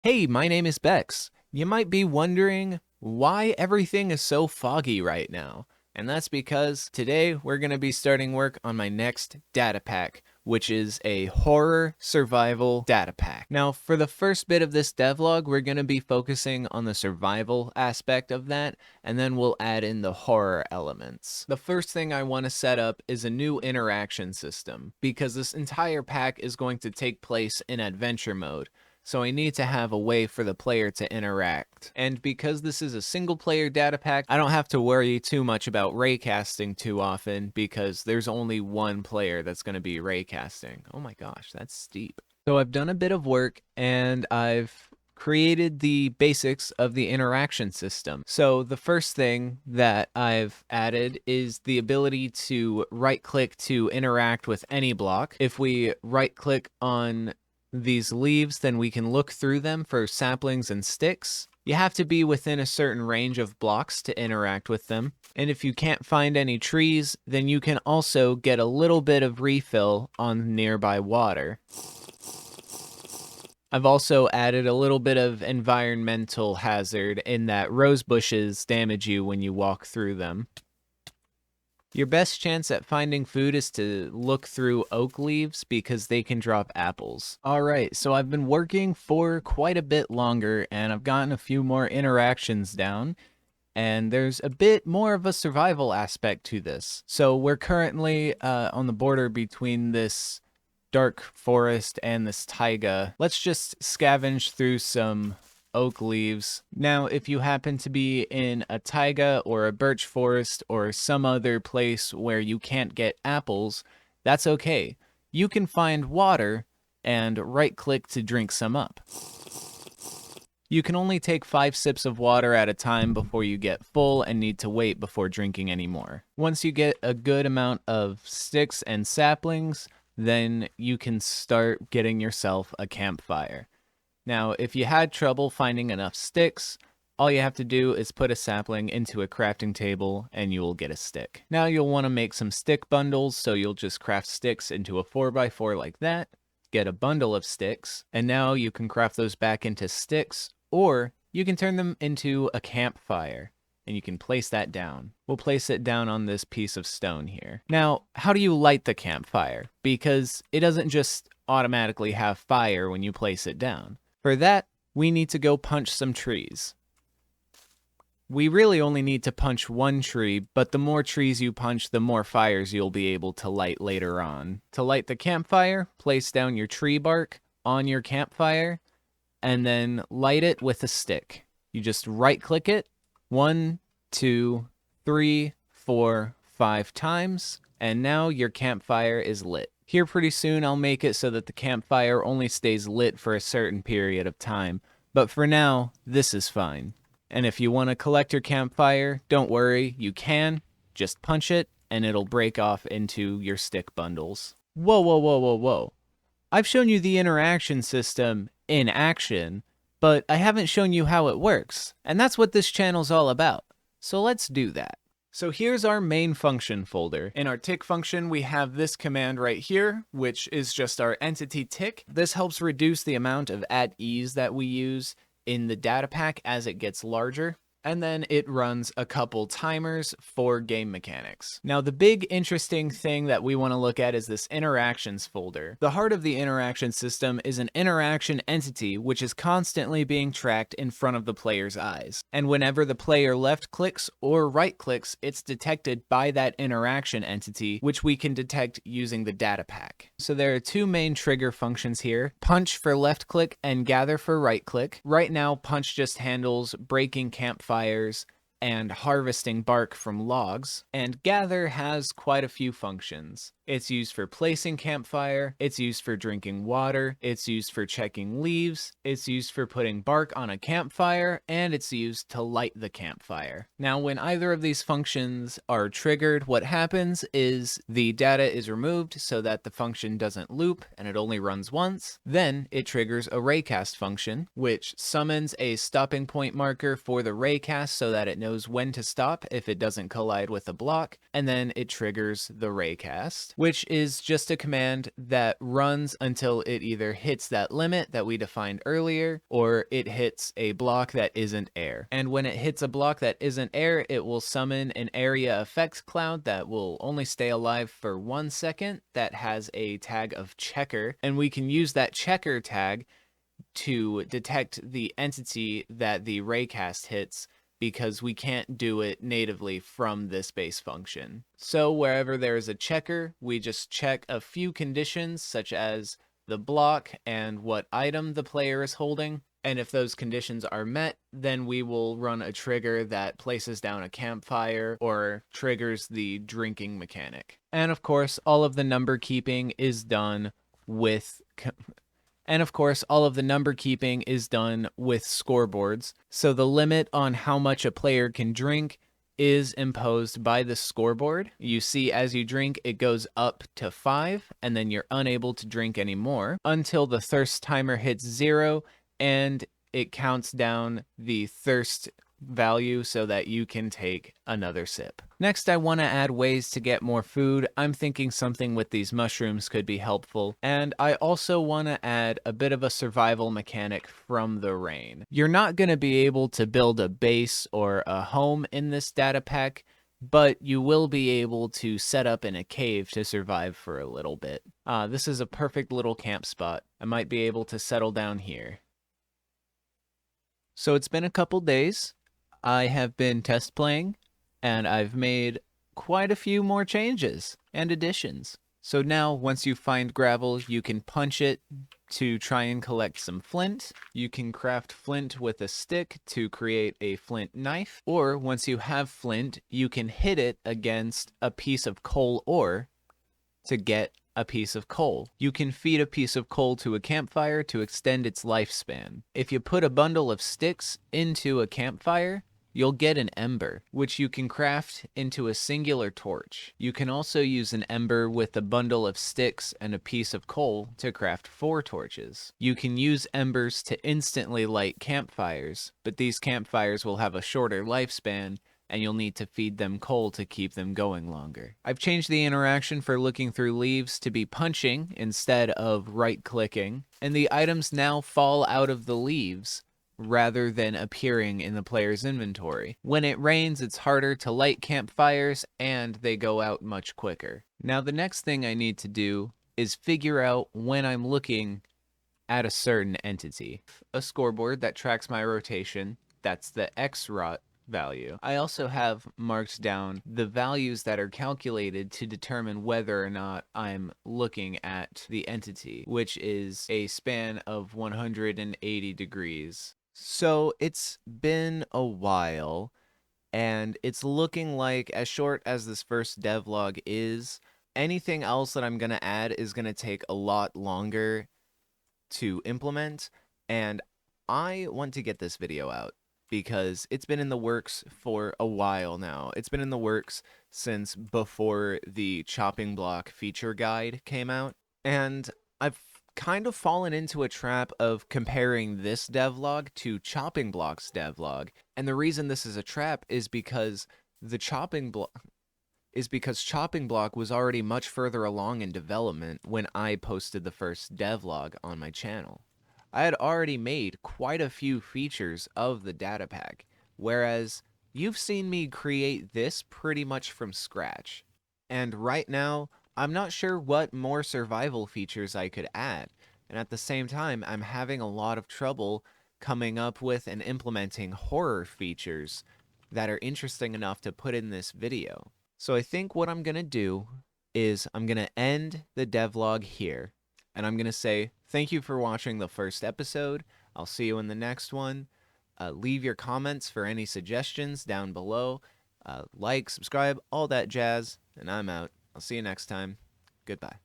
Hey, my name is Bex. You might be wondering why everything is so foggy right now. And that's because today we're going to be starting work on my next data pack, which is a horror survival data pack. Now, for the first bit of this devlog, we're going to be focusing on the survival aspect of that, and then we'll add in the horror elements. The first thing I want to set up is a new interaction system, because this entire pack is going to take place in adventure mode. So I need to have a way for the player to interact. And because this is a single player data pack, I don't have to worry too much about raycasting too often because there's only one player that's going to be raycasting. Oh my gosh, that's steep. So I've done a bit of work and I've created the basics of the interaction system. So the first thing that I've added is the ability to right click to interact with any block. If we right click on these leaves, then we can look through them for saplings and sticks. You have to be within a certain range of blocks to interact with them. And if you can't find any trees, then you can also get a little bit of refill on nearby water. I've also added a little bit of environmental hazard in that rose bushes damage you when you walk through them. Your best chance at finding food is to look through oak leaves because they can drop apples. Alright, so I've been working for quite a bit longer and I've gotten a few more interactions down. And there's a bit more of a survival aspect to this. So we're currently on the border between this dark forest and this taiga. Let's just scavenge through some oak leaves. Now, if you happen to be in a taiga or a birch forest or some other place where you can't get apples, that's okay. You can find water and right-click to drink some up. You can only take 5 sips of water at a time before you get full and need to wait before drinking anymore. Once you get a good amount of sticks and saplings, then you can start getting yourself a campfire. Now, if you had trouble finding enough sticks, all you have to do is put a sapling into a crafting table and you will get a stick. Now you'll want to make some stick bundles, so you'll just craft sticks into a 4x4 like that, get a bundle of sticks, and now you can craft those back into sticks, or you can turn them into a campfire, and you can place that down. We'll place it down on this piece of stone here. Now, how do you light the campfire? Because it doesn't just automatically have fire when you place it down. For that, we need to go punch some trees. We really only need to punch one tree, but the more trees you punch, the more fires you'll be able to light later on. To light the campfire, place down your tree bark on your campfire, and then light it with a stick. You just right-click it 1, 2, 3, 4, 5 times, and now your campfire is lit. Here pretty soon I'll make it so that the campfire only stays lit for a certain period of time, but for now, this is fine. And if you want to collect your campfire, don't worry, you can. Just punch it, and it'll break off into your stick bundles. Whoa, whoa, whoa, whoa, whoa. I've shown you the interaction system in action, but I haven't shown you how it works, and that's what this channel's all about. So let's do that. So here's our main function folder. In our tick function, we have this command right here, which is just our entity tick. This helps reduce the amount of at ease that we use in the data pack as it gets larger. And then it runs a couple timers for game mechanics. Now, the big interesting thing that we want to look at is this interactions folder. The heart of the interaction system is an interaction entity which is constantly being tracked in front of the player's eyes. And whenever the player left clicks or right clicks, it's detected by that interaction entity, which we can detect using the data pack. So there are two main trigger functions here: punch for left click and gather for right click. Right now, punch just handles breaking campfires and harvesting bark from logs, and gather has quite a few functions. It's used for placing campfire, it's used for drinking water, it's used for checking leaves, it's used for putting bark on a campfire, and it's used to light the campfire. Now, when either of these functions are triggered, what happens is the data is removed so that the function doesn't loop and it only runs once. Then it triggers a raycast function, which summons a stopping point marker for the raycast so that it knows when to stop if it doesn't collide with a block, and then it triggers the raycast. which is just a command that runs until it either hits that limit that we defined earlier, or it hits a block that isn't air. And when it hits a block that isn't air, it will summon an area effects cloud that will only stay alive for 1 second that has a tag of checker, and we can use that checker tag to detect the entity that the raycast hits, because we can't do it natively from this base function. So wherever there is a checker, we just check a few conditions such as the block and what item the player is holding. And if those conditions are met, then we will run a trigger that places down a campfire or triggers the drinking mechanic. And of course, all of the number keeping is done with scoreboards. So the limit on how much a player can drink is imposed by the scoreboard. You see, as you drink, it goes up to 5, and then you're unable to drink anymore until the thirst timer hits 0, and it counts down the thirst value so that you can take another sip. Next, I want to add ways to get more food. I'm thinking something with these mushrooms could be helpful. And I also want to add a bit of a survival mechanic from the rain. You're not going to be able to build a base or a home in this data pack, but you will be able to set up in a cave to survive for a little bit. This is a perfect little camp spot. I might be able to settle down here. So it's been a couple days. I have been test playing, and I've made quite a few more changes and additions. So now, once you find gravel, you can punch it to try and collect some flint. You can craft flint with a stick to create a flint knife. Or once you have flint, you can hit it against a piece of coal ore to get a piece of coal. You can feed a piece of coal to a campfire to extend its lifespan. If you put a bundle of sticks into a campfire, you'll get an ember, which you can craft into a singular torch. You can also use an ember with a bundle of sticks and a piece of coal to craft 4 torches. You can use embers to instantly light campfires, but these campfires will have a shorter lifespan, and you'll need to feed them coal to keep them going longer. I've changed the interaction for looking through leaves to be punching instead of right-clicking, and the items now fall out of the leaves rather than appearing in the player's inventory. When it rains, it's harder to light campfires, and they go out much quicker. Now, the next thing I need to do is figure out when I'm looking at a certain entity. A scoreboard that tracks my rotation, that's the X-rot value. I also have marked down the values that are calculated to determine whether or not I'm looking at the entity, which is a span of 180 degrees. So it's been a while, and it's looking like, as short as this first devlog is, anything else that I'm going to add is going to take a lot longer to implement, and I want to get this video out because it's been in the works for a while now. It's been in the works since before the chopping block feature guide came out, and I've kind of fallen into a trap of comparing this devlog to chopping block's devlog. And the reason this is a trap is because chopping block was already much further along in development when I posted the first devlog on my channel. I had already made quite a few features of the data pack, whereas you've seen me create this pretty much from scratch. And right now, I'm not sure what more survival features I could add, and at the same time, I'm having a lot of trouble coming up with and implementing horror features that are interesting enough to put in this video. So I think what I'm going to do is I'm going to end the devlog here, and I'm going to say thank you for watching the first episode. I'll see you in the next one. Leave your comments for any suggestions down below. Like, subscribe, all that jazz, and I'm out. I'll see you next time. Goodbye.